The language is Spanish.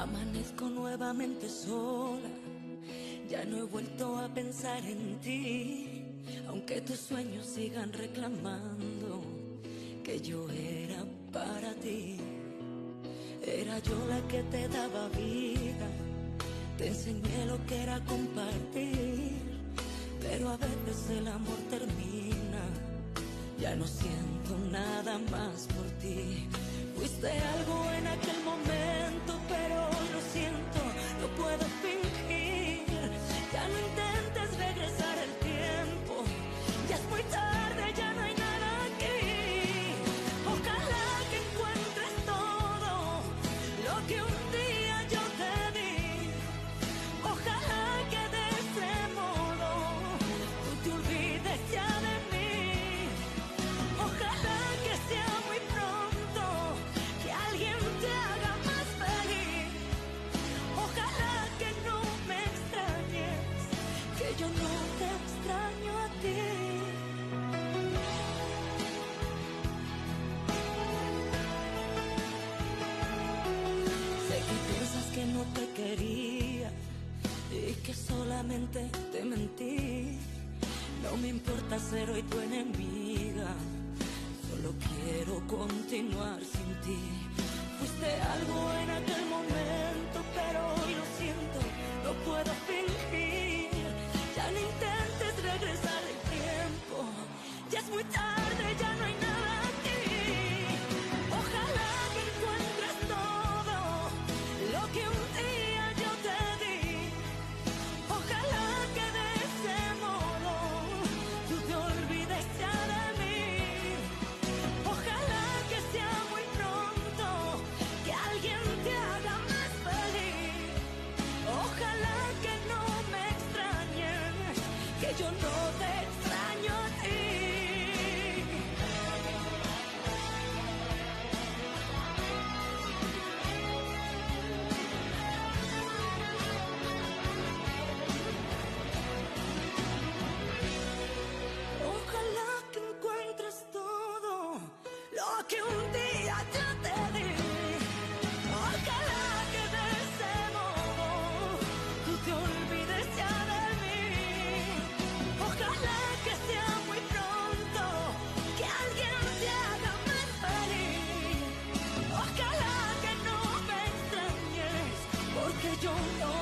Amanezco nuevamente sola, ya no he vuelto a pensar en ti, aunque tus sueños sigan reclamando que yo era para ti. Era yo la que te daba vida, te enseñé lo que era compartir, pero a veces el amor termina, ya no siento nada más por ti. Fuiste algo en aquel momento, pero hoy lo siento, no puedo fingir. Ya no intentes regresar el tiempo, ya es muy tarde, ya no hay nada aquí. Ojalá que encuentres todo lo que un día yo te di. Ojalá que de ese modo tú te olvides ya de mí. Ojalá que sea muy pronto, que alguien te haga más feliz. Ojalá que no me extrañes, que yo no te extraño a ti. Sé que piensas que no te quería y que solamente te mentí. No me importa ser hoy tu enemiga, solo quiero continuar sin ti. Fuiste algo en aquel momento, pero hoy lo siento, no puedo fingir. Ya no intentes regresar el tiempo, ya es muy tarde, ya no hay nada aquí. Ojalá que encuentres todo lo que un día yo te di. Ojalá que de ese modo tú te olvides ya de mí. Ojalá que sea muy pronto, que alguien te haga más feliz. Ojalá que no me extrañes, que yo no te extraño a ti. Ojalá que encuentres todo lo que un día yo te di. Ojalá que de ese modo tú te olvides ya de mí. Ojalá que sea muy pronto, que alguien te haga más feliz. Ojalá que no me extrañes, porque yo no